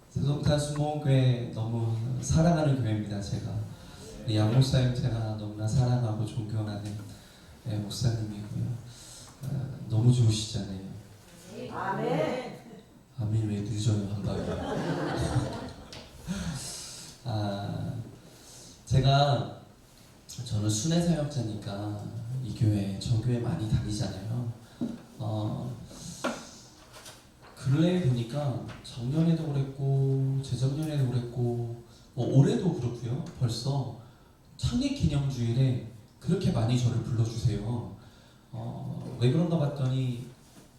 세종탄 수목교회 너무 사랑하는 교회입니다. 제가 양 목사님 제가 너무나 사랑하고 존경하는 목사님이고요. 너무 좋으시잖아요. 아멘. 아멘. 왜 늦어요 한가요? 저는 순회 사역자니까 이 교회 저 교회 많이 다니잖아요. 근래에 보니까 작년에도 그랬고 재작년에도 그랬고 올해도 그렇고요. 벌써 창립기념주일에 그렇게 많이 저를 불러주세요. 왜 그런가 봤더니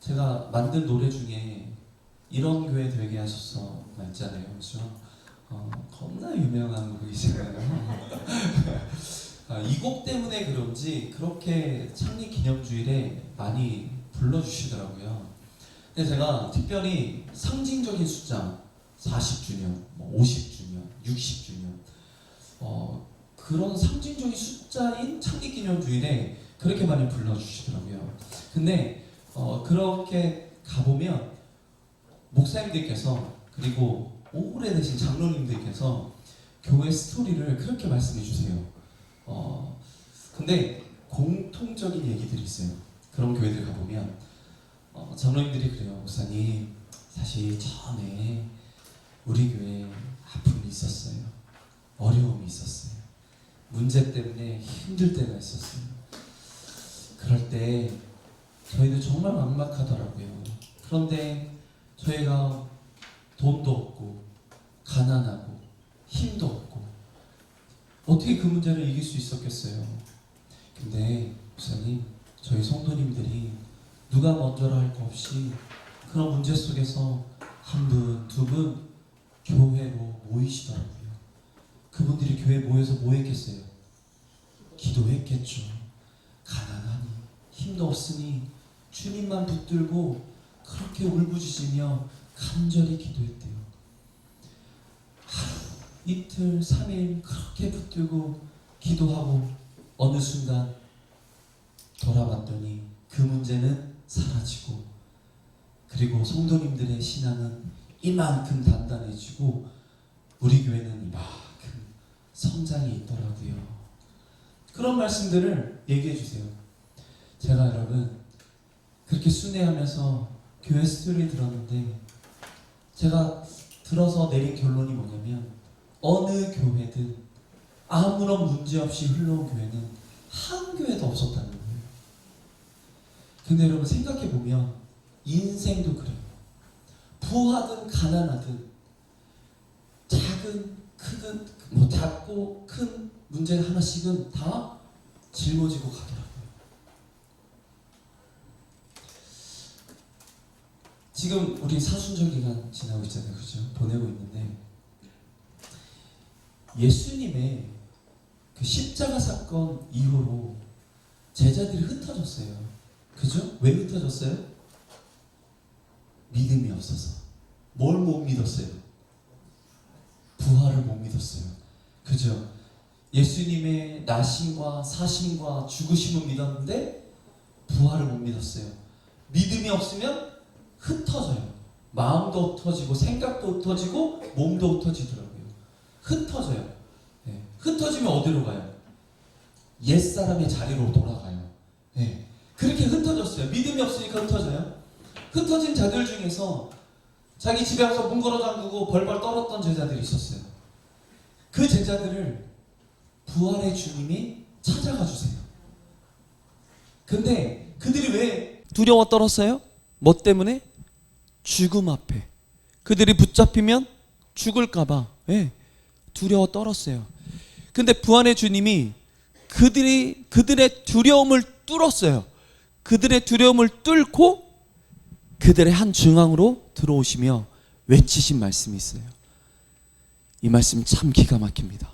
제가 만든 노래 중에 이런 교회 되게 하셨어 있잖아요. 그렇죠? 겁나 유명한 곡이잖아요. 이 곡 때문에 그런지 그렇게 창립기념주일에 많이 불러주시더라고요. 근데 제가 특별히 상징적인 숫자 40주년, 50주년, 60주년 그런 상징적인 숫자인 창립기념주일에 그렇게 많이 불러주시더라고요. 근데 그렇게 가보면 목사님들께서 그리고 오래되신 장로님들께서 교회 스토리를 그렇게 말씀해 주세요. 근데 공통적인 얘기들이 있어요. 그런 교회들 가보면 장로님들이 그래요. 목사님, 사실 전에 우리 교회에 아픔이 있었어요. 어려움이 있었어요. 문제 때문에 힘들 때가 있었어요. 그럴 때 저희도 정말 막막하더라고요. 그런데 저희가 돈도 없고 가난하고 힘도 없고 어떻게 그 문제를 이길 수 있었겠어요. 근데 목사님, 저희 성도님들이 누가 먼저라 할 거 없이 그런 문제 속에서 한 분, 두 분 교회로 모이시더라고요. 그분들이 교회에 모여서 뭐 했겠어요? 기도했겠죠. 가난하니 힘도 없으니 주님만 붙들고 그렇게 울부짖으며 간절히 기도했대요. 하루, 이틀, 3일 그렇게 붙들고 기도하고 어느 순간 돌아봤더니 그 문제는 사라지고 그리고 성도님들의 신앙은 이만큼 단단해지고 우리 교회는 이만큼 성장이 있더라고요. 그런 말씀들을 얘기해 주세요. 제가 여러분 그렇게 순회하면서 교회 스토리 들었는데 제가 들어서 내린 결론이 뭐냐면 어느 교회든 아무런 문제 없이 흘러온 교회는 한 교회도 없었다는 거예요. 근데 여러분 생각해보면 인생도 그래요. 부하든 가난하든 작은 크든 작고 큰 문제 하나씩은 다 짊어지고 가더라고요. 지금 우리 사순절 기간 지나고 있잖아요. 그죠? 보내고 있는데 예수님의 그 십자가 사건 이후로 제자들이 흩어졌어요. 그죠? 왜 흩어졌어요? 믿음이 없어서. 뭘 못 믿었어요? 부활을 못 믿었어요. 그죠? 예수님의 나심과 사심과 죽으심은 믿었는데 부활을 못 믿었어요. 믿음이 없으면 흩어져요. 마음도 흩어지고 생각도 흩어지고 몸도 흩어지더라고요. 흩어져요. 네. 흩어지면 어디로 가요? 옛사람의 자리로 돌아가요. 네. 그렇게 흩어졌어요. 믿음이 없으니까 흩어져요. 흩어진 자들 중에서 자기 집에 가서 문 걸어 잠그고 벌벌 떨었던 제자들이 있었어요. 그 제자들을 부활의 주님이 찾아가 주세요. 근데 그들이 왜 두려워 떨었어요? 뭐 때문에? 죽음 앞에. 그들이 붙잡히면 죽을까봐 두려워 떨었어요. 근데 부활의 주님이 그들의 두려움을 뚫었어요. 그들의 두려움을 뚫고 그들의 한 중앙으로 들어오시며 외치신 말씀이 있어요. 이 말씀 참 기가 막힙니다.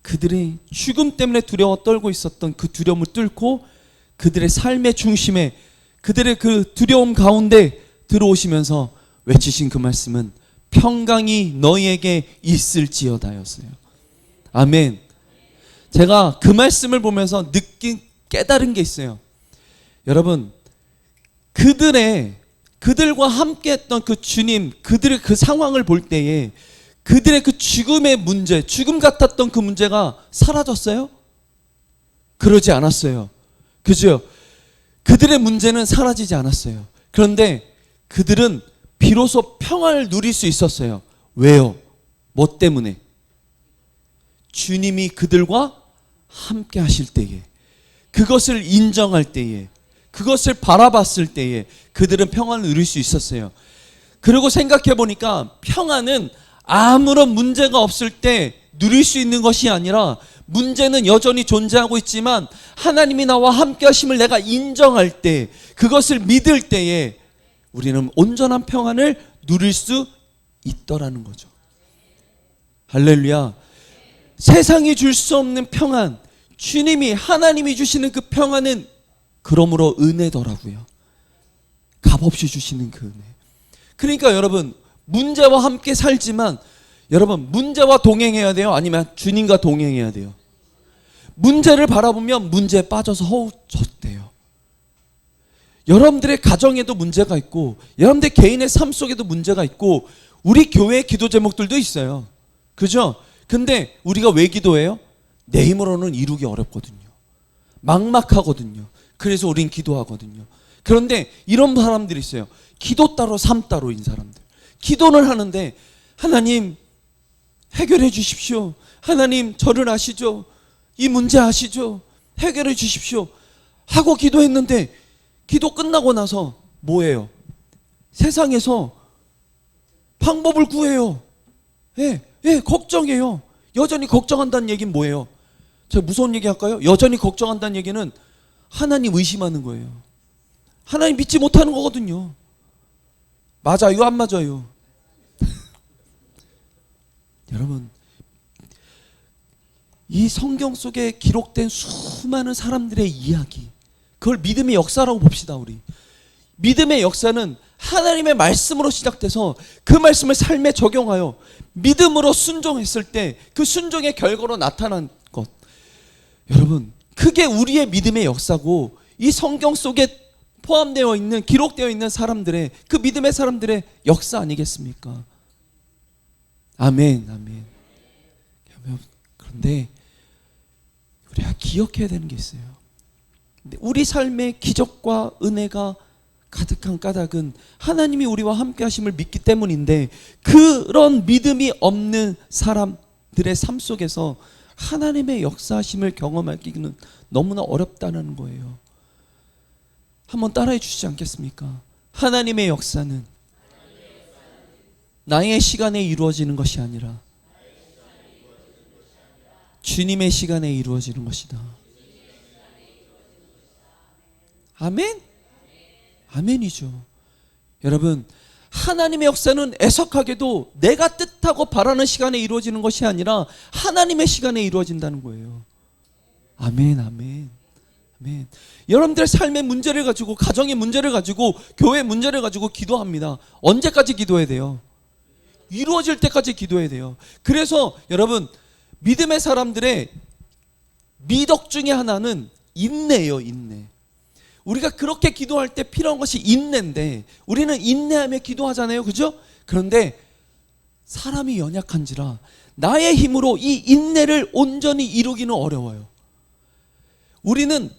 그들이 죽음 때문에 두려워 떨고 있었던 그 두려움을 뚫고 그들의 삶의 중심에 그들의 그 두려움 가운데 들어오시면서 외치신 그 말씀은 평강이 너희에게 있을지어다였어요. 아멘. 제가 그 말씀을 보면서 깨달은 게 있어요. 여러분, 그들의 그들과 함께했던 그 주님, 그들의 그 상황을 볼 때에 그들의 그 죽음의 문제, 죽음 같았던 그 문제가 사라졌어요? 그러지 않았어요. 그죠? 그들의 문제는 사라지지 않았어요. 그런데 그들은 비로소 평안을 누릴 수 있었어요. 왜요? 뭐 때문에? 주님이 그들과 함께 하실 때에, 그것을 인정할 때에, 그것을 바라봤을 때에 그들은 평안을 누릴 수 있었어요. 그리고 생각해 보니까 평안은 아무런 문제가 없을 때 누릴 수 있는 것이 아니라 문제는 여전히 존재하고 있지만 하나님이 나와 함께 하심을 내가 인정할 때, 그것을 믿을 때에 우리는 온전한 평안을 누릴 수 있더라는 거죠. 할렐루야. 세상이 줄 수 없는 평안, 주님이 하나님이 주시는 그 평안은 그러므로 은혜더라고요. 값없이 주시는 그 은혜. 그러니까 여러분, 문제와 함께 살지만 여러분, 문제와 동행해야 돼요? 아니면 주님과 동행해야 돼요? 문제를 바라보면 문제에 빠져서 허우적대요. 여러분들의 가정에도 문제가 있고, 여러분들 개인의 삶 속에도 문제가 있고, 우리 교회의 기도 제목들도 있어요. 그죠? 근데 우리가 왜 기도해요? 내 힘으로는 이루기 어렵거든요. 막막하거든요. 그래서 우린 기도하거든요. 그런데 이런 사람들이 있어요. 기도 따로 삶 따로인 사람들. 기도를 하는데 하나님 해결해 주십시오. 하나님 저를 아시죠? 이 문제 아시죠? 해결해 주십시오. 하고 기도했는데 기도 끝나고 나서 뭐예요? 세상에서 방법을 구해요. 걱정해요. 여전히 걱정한다는 얘기는 뭐예요? 제가 무서운 얘기 할까요? 여전히 걱정한다는 얘기는 하나님 의심하는 거예요. 하나님 믿지 못하는 거거든요. 맞아요? 안 맞아요? 여러분, 이 성경 속에 기록된 수많은 사람들의 이야기, 그걸 믿음의 역사라고 봅시다. 우리 믿음의 역사는 하나님의 말씀으로 시작돼서 그 말씀을 삶에 적용하여 믿음으로 순종했을 때 그 순종의 결과로 나타난 것, 여러분 그게 우리의 믿음의 역사고, 이 성경 속에 포함되어 있는, 기록되어 있는 사람들의, 그 믿음의 사람들의 역사 아니겠습니까? 아멘, 아멘. 그런데 우리가 기억해야 되는 게 있어요. 우리 삶의 기적과 은혜가 가득한 까닭은 하나님이 우리와 함께 하심을 믿기 때문인데, 그런 믿음이 없는 사람들의 삶 속에서 하나님의 역사하심을 경험하기는 너무나 어렵다는 거예요. 한번 따라해 주시지 않겠습니까? 하나님의 역사는 나의 시간에 이루어지는 것이 아니라 주님의 시간에 이루어지는 것이다. 아멘? 아멘이죠. 여러분, 하나님의 역사는 애석하게도 내가 뜻하고 바라는 시간에 이루어지는 것이 아니라 하나님의 시간에 이루어진다는 거예요. 아멘, 아멘, 아멘. 여러분들의 삶의 문제를 가지고, 가정의 문제를 가지고, 교회의 문제를 가지고 기도합니다. 언제까지 기도해야 돼요? 이루어질 때까지 기도해야 돼요. 그래서 여러분, 믿음의 사람들의 미덕 중에 하나는 인내예요, 인내. 우리가 그렇게 기도할 때 필요한 것이 인내인데, 우리는 인내하며 기도하잖아요. 그죠? 그런데 사람이 연약한지라 나의 힘으로 이 인내를 온전히 이루기는 어려워요. 우리는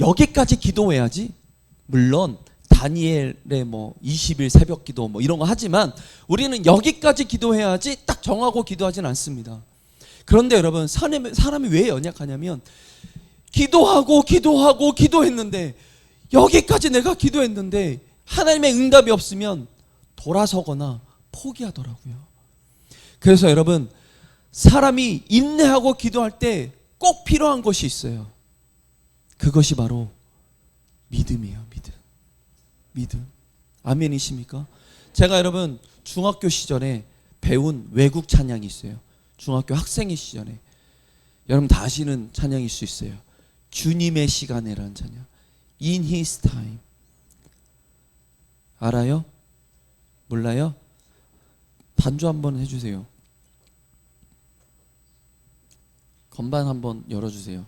여기까지 기도해야지, 물론 다니엘의 20일 새벽 기도 이런 거 하지만 우리는 여기까지 기도해야지 딱 정하고 기도하진 않습니다. 그런데 여러분, 사람이 왜 연약하냐면, 기도하고 기도했는데, 여기까지 내가 기도했는데 하나님의 응답이 없으면 돌아서거나 포기하더라고요. 그래서 여러분, 사람이 인내하고 기도할 때 꼭 필요한 것이 있어요. 그것이 바로 믿음이에요. 믿음. 아멘이십니까? 제가 여러분 중학교 시절에 배운 외국 찬양이 있어요. 중학교 학생의 시절에 여러분 다 아시는 찬양일 수 있어요. 주님의 시간에라는 찬양. In His time. 알아요? 몰라요? 반주 한번 해주세요. 건반 한번 열어주세요.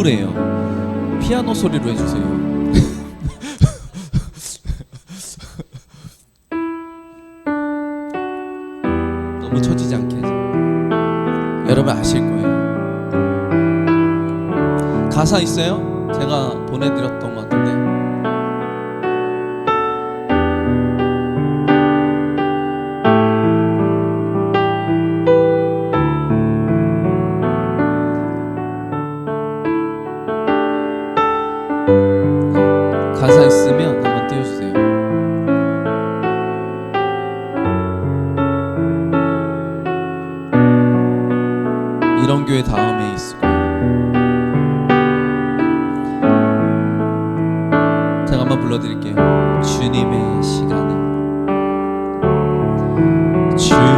우울해요. 피아노 소리로 해주세요. 너무 처지지 않게 해서. 여러분 아실 거예요. 가사 있어요? 제가 보내드렸던 것 같은데. 가사 있으면 한번 띄워주세요. 이런 교회 다음에 있을 거예요. 제가 한번 불러드릴게요. 주님의 시간에, 주님의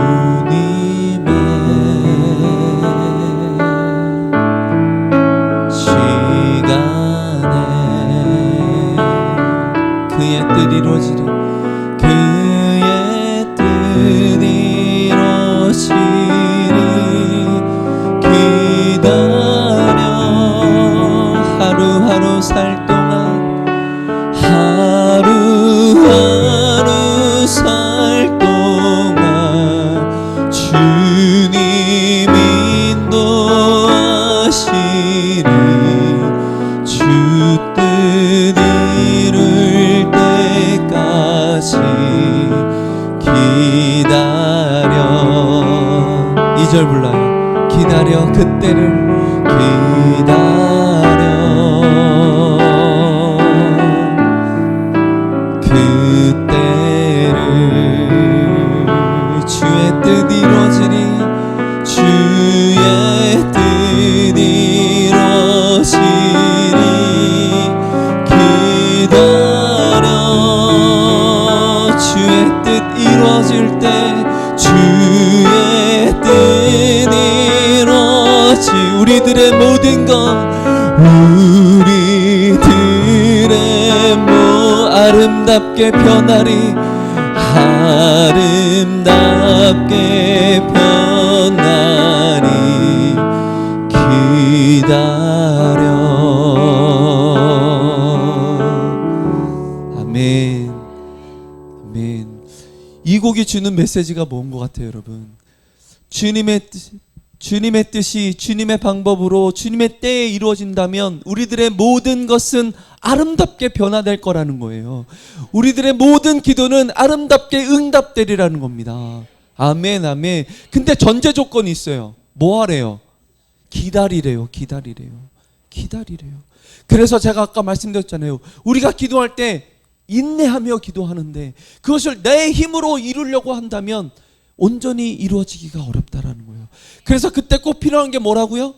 시간에 그의 뜻 이루어지리, 그의 뜻 이루어지리. 기다려 하루하루 살 동안, 하루하루 살 동안 주님 인도하시리. 주 뜻 이룰 때까지 기다려. 2절 불러요. 기다려 그때를 기다려. 그때를 주의 뜻 이루어지리, 주의 뜻 이루어지리. 기다려 주의 뜻 이루어질 때, 주의 뜻 이루어지. 우리들의 모든 것, 우리들의 아름답게 변하리, 아름답게 변하리. 기다려. 아멘. 아멘. 이 곡이 주는 메시지가 뭔 것 같아요, 여러분? 주님의 뜻이 주님의 방법으로 주님의 때에 이루어진다면 우리들의 모든 것은 아름답게 변화될 거라는 거예요. 우리들의 모든 기도는 아름답게 응답되리라는 겁니다. 아멘, 아멘. 근데 전제 조건이 있어요. 뭐 하래요? 기다리래요. 기다리래요. 기다리래요. 그래서 제가 아까 말씀드렸잖아요. 우리가 기도할 때 인내하며 기도하는데 그것을 내 힘으로 이루려고 한다면 온전히 이루어지기가 어렵다라는 거예요. 그래서 그때 꼭 필요한 게 뭐라고요?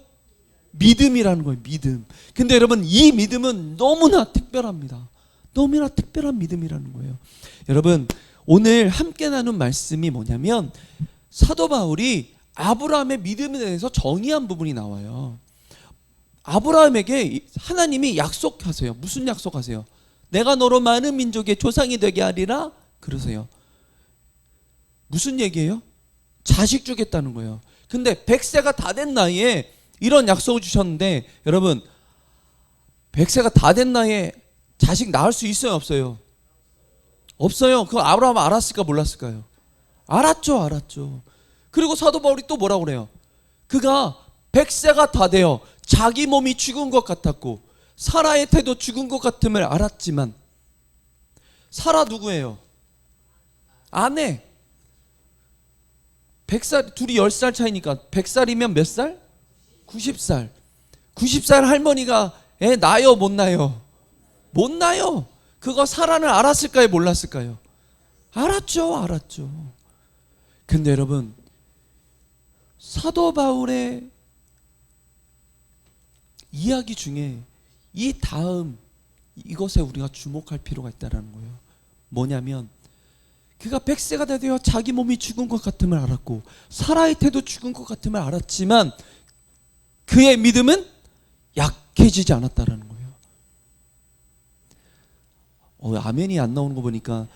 믿음이라는 거예요. 믿음. 근데 여러분, 이 믿음은 너무나 특별합니다. 너무나 특별한 믿음이라는 거예요. 여러분, 오늘 함께 나눈 말씀이 뭐냐면 사도 바울이 아브라함의 믿음에 대해서 정의한 부분이 나와요. 아브라함에게 하나님이 약속하세요. 무슨 약속하세요? 내가 너로 많은 민족의 조상이 되게 하리라 그러세요. 무슨 얘기예요? 자식 주겠다는 거예요. 근데 100세가 다 된 나이에 이런 약속을 주셨는데, 여러분 100세가 다 된 나이에 자식 낳을 수 있어요, 없어요? 없어요. 그거 아브라함 알았을까 몰랐을까요? 알았죠. 알았죠. 그리고 사도 바울이 또 뭐라고 그래요? 그가 100세가 다 되어 자기 몸이 죽은 것 같았고 사라의 태도 죽은 것 같음을 알았지만, 사라 누구예요? 아내. 100살, 둘이 10살 차이니까 100살이면 몇 살? 90살. 90살 할머니가 애 낳아요, 못 낳아요? 못 낳아요. 그거 사라는 알았을까요, 몰랐을까요? 알았죠. 알았죠. 근데 여러분, 사도 바울의 이야기 중에 이 다음 이것에 우리가 주목할 필요가 있다는 거예요. 뭐냐면 그가 100세가 되어 자기 몸이 죽은 것 같음을 알았고 사라의 태도 죽은 것 같음을 알았지만 그의 믿음은 약해지지 않았다는 거예요. 아멘이 안 나오는 거 보니까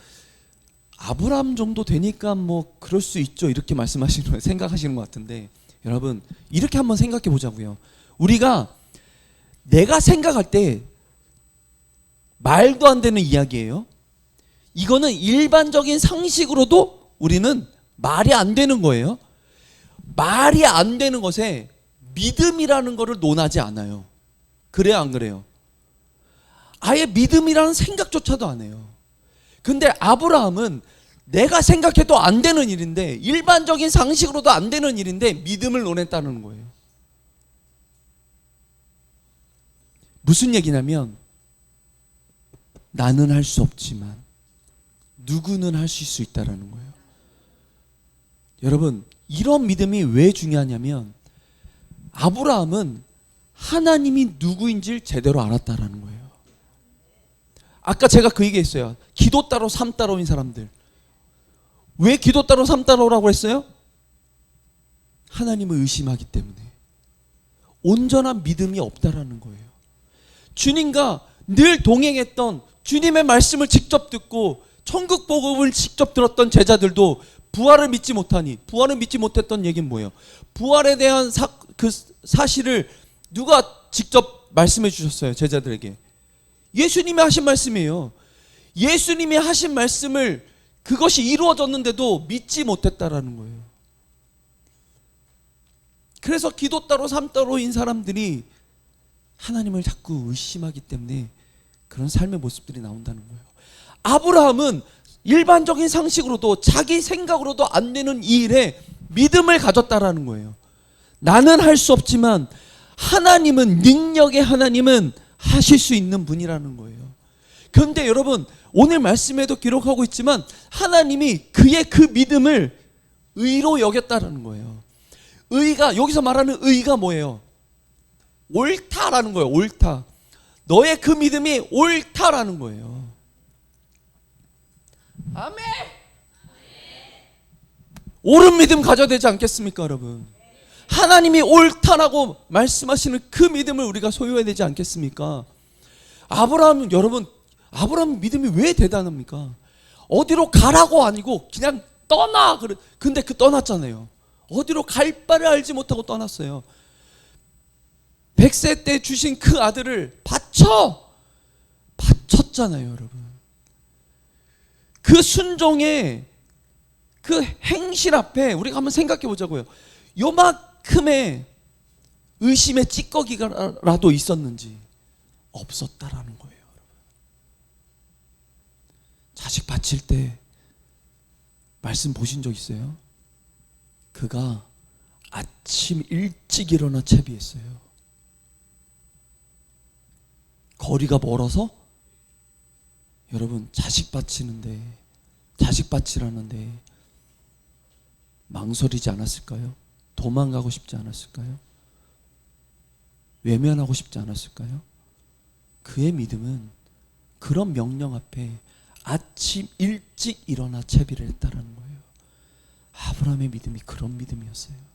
아브라함 정도 되니까 뭐 그럴 수 있죠, 이렇게 말씀하시는 거예요. 생각하시는 것 같은데, 여러분 이렇게 한번 생각해 보자고요. 우리가 내가 생각할 때 말도 안 되는 이야기예요. 이거는 일반적인 상식으로도 우리는 말이 안 되는 거예요. 말이 안 되는 것에 믿음이라는 것을 논하지 않아요. 그래요, 안 그래요? 아예 믿음이라는 생각조차도 안 해요. 근데 아브라함은 내가 생각해도 안 되는 일인데, 일반적인 상식으로도 안 되는 일인데 믿음을 논했다는 거예요. 무슨 얘기냐면, 나는 할 수 없지만 누구는 하실 수 있다라는 거예요. 여러분, 이런 믿음이 왜 중요하냐면, 아브라함은 하나님이 누구인지를 제대로 알았다라는 거예요. 아까 제가 그 얘기했어요. 기도 따로 삶 따로인 사람들. 왜 기도 따로 삶 따로라고 했어요? 하나님을 의심하기 때문에. 온전한 믿음이 없다라는 거예요. 주님과 늘 동행했던, 주님의 말씀을 직접 듣고 천국 복음을 직접 들었던 제자들도 부활을 믿지 못하니, 부활을 믿지 못했던 얘기는 뭐예요? 부활에 대한 그 사실을 누가 직접 말씀해 주셨어요? 제자들에게. 예수님이 하신 말씀이에요. 예수님이 하신 말씀을, 그것이 이루어졌는데도 믿지 못했다라는 거예요. 그래서 기도 따로 삶 따로인 사람들이 하나님을 자꾸 의심하기 때문에 그런 삶의 모습들이 나온다는 거예요. 아브라함은 일반적인 상식으로도 자기 생각으로도 안 되는 이 일에 믿음을 가졌다라는 거예요. 나는 할 수 없지만 하나님은, 능력의 하나님은 하실 수 있는 분이라는 거예요. 그런데 여러분, 오늘 말씀에도 기록하고 있지만 하나님이 그의 그 믿음을 의로 여겼다라는 거예요. 의가, 여기서 말하는 의가 뭐예요? 옳다라는 거예요. 옳다. 너의 그 믿음이 옳다라는 거예요. 아멘. 옳은 믿음 가져야 되지 않겠습니까, 여러분? 하나님이 옳다라고 말씀하시는 그 믿음을 우리가 소유해야 되지 않겠습니까? 아브라함, 여러분, 아브라함 믿음이 왜 대단합니까? 어디로 가라고 아니고 그냥 떠나. 근데 그 떠났잖아요. 어디로 갈 바를 알지 못하고 떠났어요. 100세 때 주신 그 아들을 바쳤잖아요, 여러분. 그 순종의 그 행실 앞에 우리가 한번 생각해 보자고요. 요만큼의 의심의 찌꺼기라도 있었는지 없었다라는 거예요, 여러분. 자식 바칠 때 말씀 보신 적 있어요? 그가 아침 일찍 일어나 채비했어요. 거리가 멀어서 여러분, 자식 바치라는데 망설이지 않았을까요? 도망가고 싶지 않았을까요? 외면하고 싶지 않았을까요? 그의 믿음은 그런 명령 앞에 아침 일찍 일어나 채비를 했다라는 거예요. 아브라함의 믿음이 그런 믿음이었어요.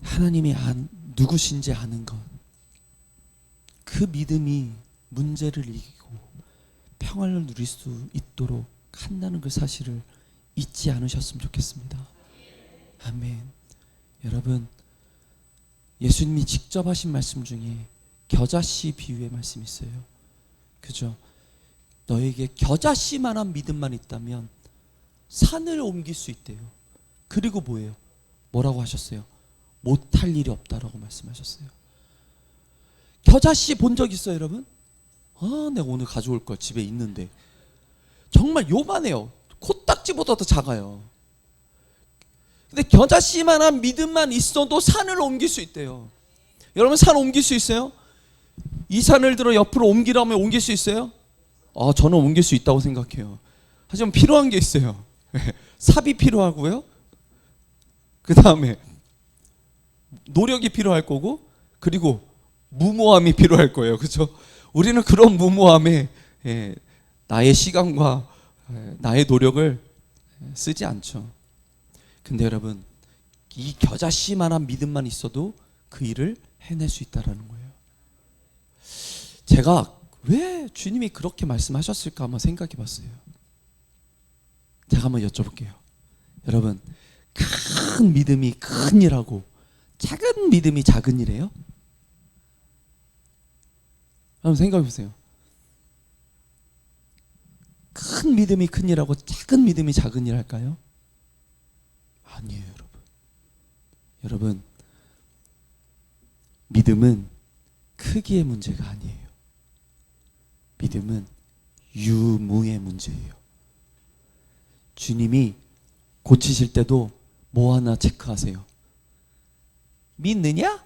하나님이 누구신지 아는 것, 그 믿음이 문제를 이기고 평안을 누릴 수 있도록 한다는 그 사실을 잊지 않으셨으면 좋겠습니다. 아멘. 여러분, 예수님이 직접 하신 말씀 중에 겨자씨 비유의 말씀이 있어요. 그죠? 너에게 겨자씨만한 믿음만 있다면 산을 옮길 수 있대요. 그리고 뭐예요? 뭐라고 하셨어요? 못할 일이 없다라고 말씀하셨어요. 겨자씨 본 적 있어요, 여러분? 내가 오늘 가져올 걸 집에 있는데. 정말 요만해요. 코딱지보다 더 작아요. 근데 겨자씨만한 믿음만 있어도 산을 옮길 수 있대요. 여러분, 산 옮길 수 있어요? 이 산을 들어 옆으로 옮기라면 옮길 수 있어요? 저는 옮길 수 있다고 생각해요. 하지만 필요한 게 있어요. 삽이 필요하고요. 그 다음에 노력이 필요할 거고, 그리고 무모함이 필요할 거예요. 그렇죠? 우리는 그런 무모함에 나의 시간과 나의 노력을 쓰지 않죠. 근데 여러분, 이 겨자씨만한 믿음만 있어도 그 일을 해낼 수 있다는 거예요. 제가 왜 주님이 그렇게 말씀하셨을까 한번 생각해 봤어요. 제가 한번 여쭤볼게요. 여러분, 큰 믿음이 큰 일하고 작은 믿음이 작은 일이에요? 한번 생각해 보세요. 큰 믿음이 큰 일하고 작은 믿음이 작은 일 할까요? 아니에요, 여러분. 여러분, 믿음은 크기의 문제가 아니에요. 믿음은 유무의 문제예요. 주님이 고치실 때도 뭐 하나 체크하세요. 믿느냐?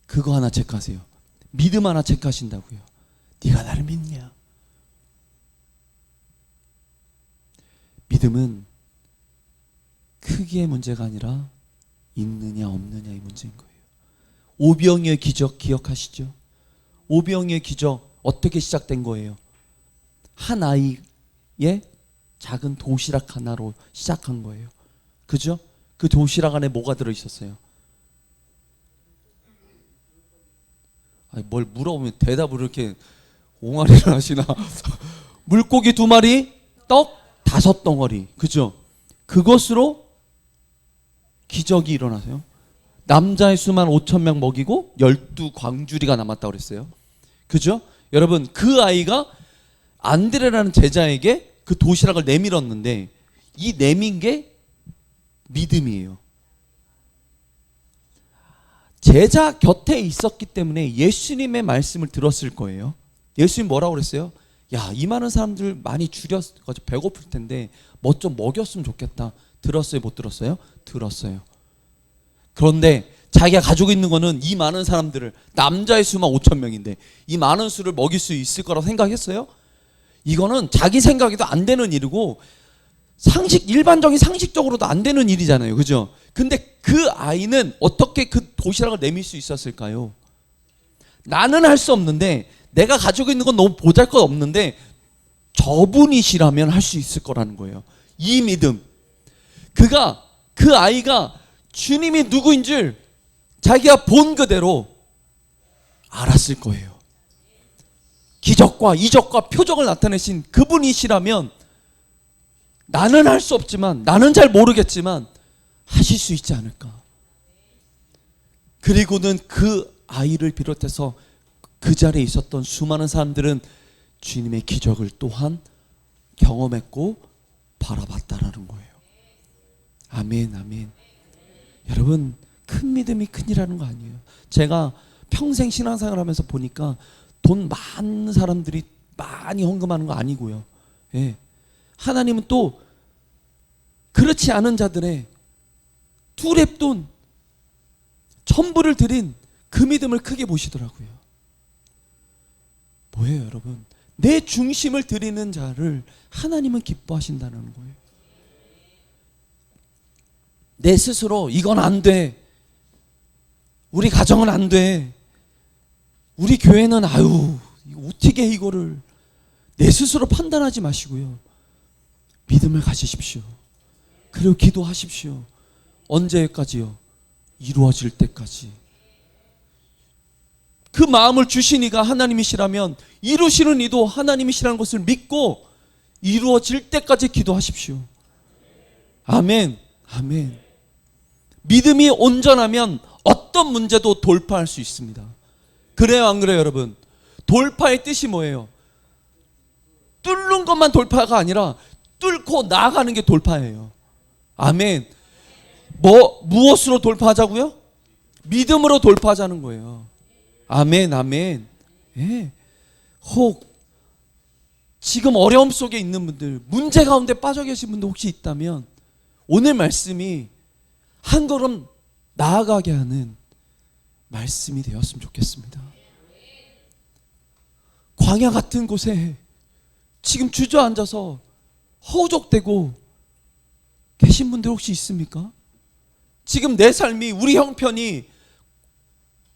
그거 하나 체크하세요. 믿음 하나 체크하신다고요. 네가 나를 믿냐? 믿음은 크기의 문제가 아니라 있느냐 없느냐의 문제인 거예요. 오병이의 기적 기억하시죠? 오병이의 기적 어떻게 시작된 거예요? 한 아이의 작은 도시락 하나로 시작한 거예요. 그죠? 그 도시락 안에 뭐가 들어있었어요? 아니, 뭘 물어보면 대답을 이렇게 옹알이를 하시나? 물고기 2마리, 떡 5덩어리. 그죠? 그것으로 기적이 일어나세요. 남자의 수만 5,000명 먹이고 12광주리가 남았다고 그랬어요. 그죠? 여러분, 그 아이가 안드레라는 제자에게 그 도시락을 내밀었는데 이 내민 게 믿음이에요. 제자 곁에 있었기 때문에 예수님의 말씀을 들었을 거예요. 예수님 뭐라고 그랬어요? 야, 이 많은 사람들 많이 줄여가지고 배고플 텐데 뭐 좀 먹였으면 좋겠다. 들었어요? 못 들었어요? 들었어요. 그런데 자기가 가지고 있는 거는 이 많은 사람들을, 남자의 수만 5,000명인데 이 많은 수를 먹일 수 있을 거라고 생각했어요? 이거는 자기 생각에도 안 되는 일이고 일반적인 상식적으로도 안 되는 일이잖아요. 그죠? 근데 그 아이는 어떻게 그 도시락을 내밀 수 있었을까요? 나는 할 수 없는데, 내가 가지고 있는 건 너무 보잘것없는데 저분이시라면 할 수 있을 거라는 거예요. 이 믿음. 그 아이가 주님이 누구인 줄 자기가 본 그대로 알았을 거예요. 기적과 이적과 표적을 나타내신 그분이시라면 나는 할 수 없지만, 나는 잘 모르겠지만 하실 수 있지 않을까. 그리고는 그 아이를 비롯해서 그 자리에 있었던 수많은 사람들은 주님의 기적을 또한 경험했고 바라봤다라는 거예요. 아멘, 아멘. 여러분, 큰 믿음이 큰이라는 거 아니에요. 제가 평생 신앙생활 하면서 보니까 돈 많은 사람들이 많이 헌금하는 거 아니고요. 예. 하나님은 또 그렇지 않은 자들의 두랩돈 천부를 드린 그 믿음을 크게 보시더라고요. 뭐예요, 여러분? 내 중심을 드리는 자를 하나님은 기뻐하신다는 거예요. 내 스스로 이건 안 돼, 우리 가정은 안 돼, 우리 교회는 아유 어떻게 해, 이거를 내 스스로 판단하지 마시고요. 믿음을 가지십시오. 그리고 기도하십시오. 언제까지요? 이루어질 때까지. 그 마음을 주신 이가 하나님이시라면 이루시는 이도 하나님이시라는 것을 믿고 이루어질 때까지 기도하십시오. 아멘, 아멘. 믿음이 온전하면 어떤 문제도 돌파할 수 있습니다. 그래요, 안 그래요, 여러분? 돌파의 뜻이 뭐예요? 뚫는 것만 돌파가 아니라 뚫고 나아가는 게 돌파예요. 아멘. 무엇으로 돌파하자고요? 믿음으로 돌파하자는 거예요. 아멘, 아멘. 예. 혹 지금 어려움 속에 있는 분들, 문제 가운데 빠져 계신 분들 혹시 있다면 오늘 말씀이 한 걸음 나아가게 하는 말씀이 되었으면 좋겠습니다. 광야 같은 곳에 지금 주저앉아서 허우적대고 계신 분들 혹시 있습니까? 지금 내 삶이, 우리 형편이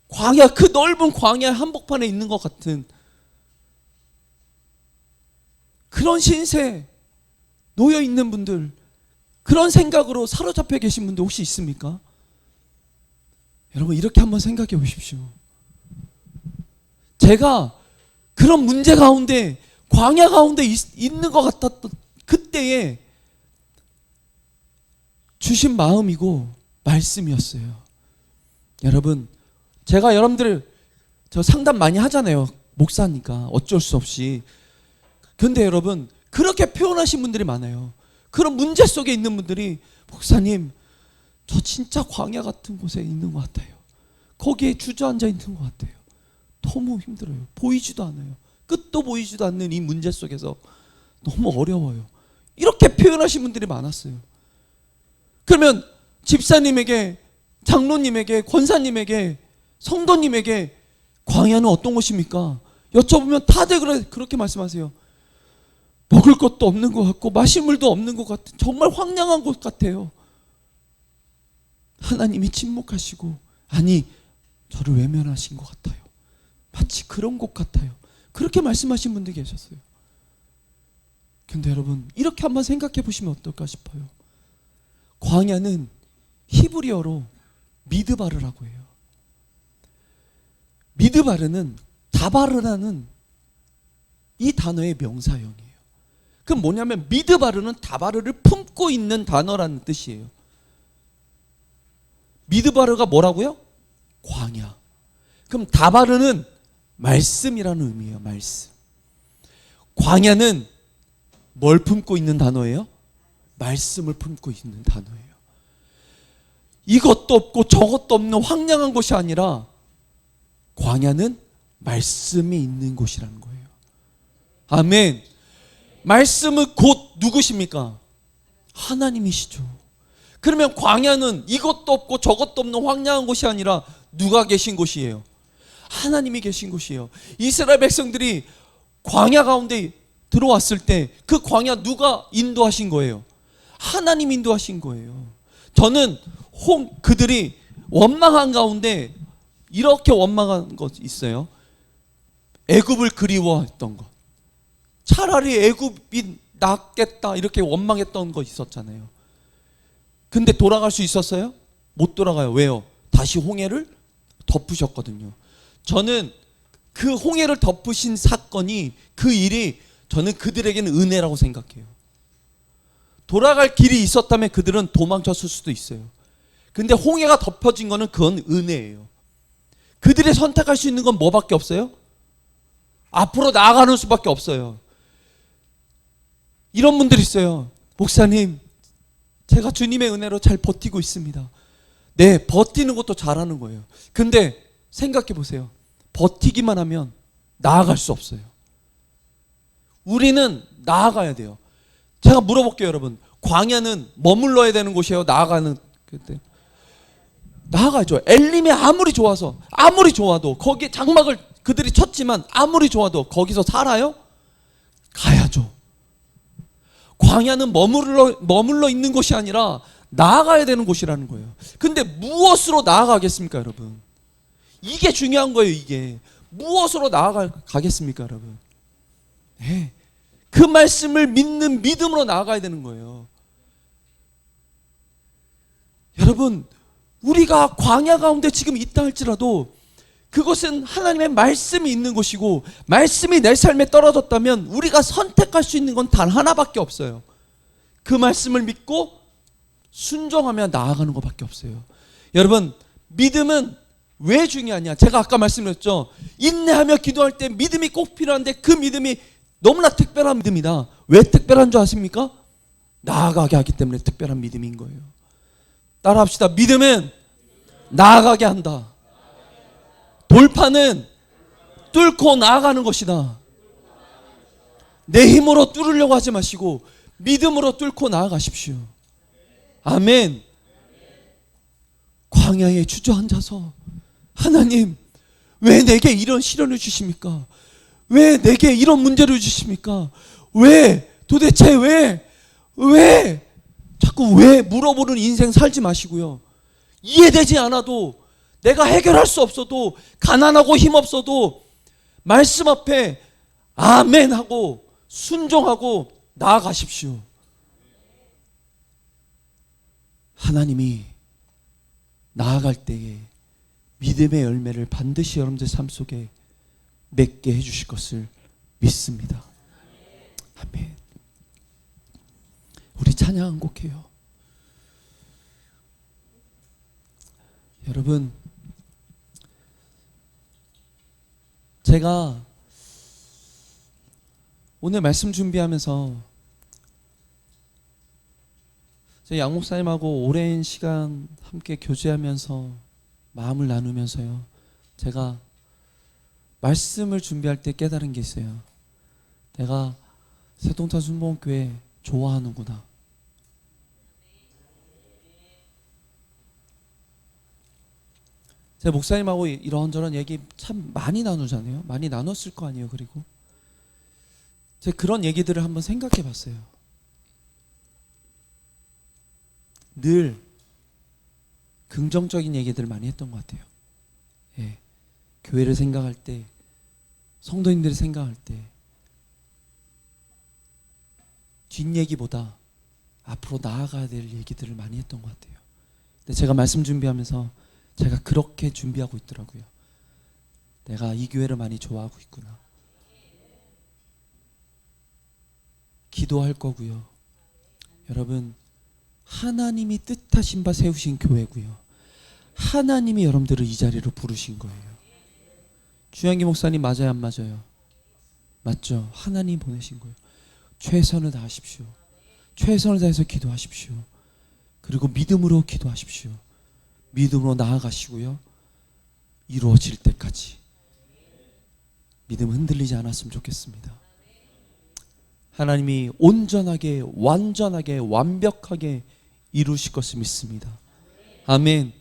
광야, 그 넓은 광야 한복판에 있는 것 같은 그런 신세에 놓여 있는 분들, 그런 생각으로 사로잡혀 계신 분들 혹시 있습니까? 여러분, 이렇게 한번 생각해 보십시오. 제가 그런 문제 가운데, 광야 가운데 있는 것 같았던 그때에 주신 마음이고 말씀이었어요. 여러분, 제가 여러분들 저 상담 많이 하잖아요. 목사니까 어쩔 수 없이. 근데 여러분, 그렇게 표현하신 분들이 많아요. 그런 문제 속에 있는 분들이 목사님, 저 진짜 광야 같은 곳에 있는 것 같아요. 거기에 주저앉아 있는 것 같아요. 너무 힘들어요. 보이지도 않아요. 끝도 보이지도 않는 이 문제 속에서 너무 어려워요. 이렇게 표현하신 분들이 많았어요. 그러면 집사님에게, 장로님에게, 권사님에게, 성도님에게 광야는 어떤 곳입니까? 여쭤보면 다들 그렇게 말씀하세요. 먹을 것도 없는 것 같고 마실 물도 없는 것 같은 정말 황량한 곳 같아요. 하나님이 침묵하시고, 아니, 저를 외면하신 것 같아요. 마치 그런 곳 같아요. 그렇게 말씀하신 분들 계셨어요. 근데 여러분, 이렇게 한번 생각해 보시면 어떨까 싶어요. 광야는 히브리어로 미드바르라고 해요. 미드바르는 다바르라는 이 단어의 명사형이에요. 그럼 뭐냐면 미드바르는 다바르를 품고 있는 단어라는 뜻이에요. 미드바르가 뭐라고요? 광야. 그럼 다바르는 말씀이라는 의미예요. 말씀. 광야는 뭘 품고 있는 단어예요? 말씀을 품고 있는 단어예요. 이것도 없고 저것도 없는 황량한 곳이 아니라 광야는 말씀이 있는 곳이라는 거예요. 아멘. 말씀은 곧 누구십니까? 하나님이시죠. 그러면 광야는 이것도 없고 저것도 없는 황량한 곳이 아니라 누가 계신 곳이에요? 하나님이 계신 곳이에요. 이스라엘 백성들이 광야 가운데 들어왔을 때 그 광야 누가 인도하신 거예요? 하나님 인도하신 거예요. 저는 그들이 원망한 가운데 이렇게 원망한 것 있어요. 애굽을 그리워했던 것. 차라리 애굽이 낫겠다 이렇게 원망했던 거 있었잖아요. 근데 돌아갈 수 있었어요? 못 돌아가요. 왜요? 다시 홍해를 덮으셨거든요. 저는 그 홍해를 덮으신 사건이, 그 일이 저는 그들에게는 은혜라고 생각해요. 돌아갈 길이 있었다면 그들은 도망쳤을 수도 있어요. 근데 홍해가 덮어진 거는 그건 은혜예요. 그들이 선택할 수 있는 건 뭐밖에 없어요? 앞으로 나아가는 수밖에 없어요. 이런 분들이 있어요. 목사님, 제가 주님의 은혜로 잘 버티고 있습니다. 네, 버티는 것도 잘하는 거예요. 근데 생각해 보세요. 버티기만 하면 나아갈 수 없어요. 우리는 나아가야 돼요. 제가 물어볼게요, 여러분. 광야는 머물러야 되는 곳이에요? 나아가는 그때? 나아가죠. 엘림이 아무리 좋아도 거기에 장막을 그들이 쳤지만 아무리 좋아도 거기서 살아요? 가야죠. 광야는 머물러 있는 곳이 아니라 나아가야 되는 곳이라는 거예요. 근데 무엇으로 나아가겠습니까, 여러분? 이게 중요한 거예요. 이게 무엇으로 나아가겠습니까, 여러분? 네. 그 말씀을 믿는 믿음으로 나아가야 되는 거예요. 여러분, 우리가 광야 가운데 지금 있다 할지라도 그것은 하나님의 말씀이 있는 곳이고, 말씀이 내 삶에 떨어졌다면 우리가 선택할 수 있는 건 단 하나밖에 없어요. 그 말씀을 믿고 순종하며 나아가는 것밖에 없어요. 여러분, 믿음은 왜 중요하냐? 제가 아까 말씀드렸죠. 인내하며 기도할 때 믿음이 꼭 필요한데 그 믿음이 너무나 특별한 믿음이다. 왜 특별한 줄 아십니까? 나아가게 하기 때문에 특별한 믿음인 거예요. 따라합시다. 믿음은 나아가게 한다. 돌파는 뚫고 나아가는 것이다. 내 힘으로 뚫으려고 하지 마시고 믿음으로 뚫고 나아가십시오. 아멘. 광야에 주저앉아서 하나님, 왜 내게 이런 시련을 주십니까? 왜 내게 이런 문제를 주십니까? 왜? 도대체 왜? 자꾸 왜 물어보는 인생 살지 마시고요. 이해되지 않아도, 내가 해결할 수 없어도, 가난하고 힘없어도 말씀 앞에 아멘 하고 순종하고 나아가십시오. 하나님이 나아갈 때에 믿음의 열매를 반드시 여러분들 삶 속에 맺게 해주실 것을 믿습니다. 아멘. 우리 찬양 한 곡 해요. 여러분, 제가 오늘 말씀 준비하면서 저희 양 목사님하고 오랜 시간 함께 교제하면서 마음을 나누면서요, 제가 말씀을 준비할 때 깨달은 게 있어요. 내가 새동탄 순복음교회 좋아하는구나. 제가 목사님하고 이런저런 얘기 참 많이 나누잖아요. 많이 나눴을 거 아니에요. 그리고 제가 그런 얘기들을 한번 생각해 봤어요. 늘 긍정적인 얘기들을 많이 했던 것 같아요. 예. 교회를 생각할 때, 성도님들을 생각할 때 뒷얘기보다 앞으로 나아가야 될 얘기들을 많이 했던 것 같아요. 근데 제가 말씀 준비하면서 제가 그렇게 준비하고 있더라고요. 내가 이 교회를 많이 좋아하고 있구나. 기도할 거고요. 여러분, 하나님이 뜻하신 바 세우신 교회고요. 하나님이 여러분들을 이 자리로 부르신 거예요. 주양기 목사님 맞아요, 안 맞아요? 맞죠? 하나님 보내신 거예요. 최선을 다하십시오. 최선을 다해서 기도하십시오. 그리고 믿음으로 기도하십시오. 믿음으로 나아가시고요. 이루어질 때까지 믿음 흔들리지 않았으면 좋겠습니다. 하나님이 온전하게, 완전하게, 완벽하게 이루실 것을 믿습니다. 아멘.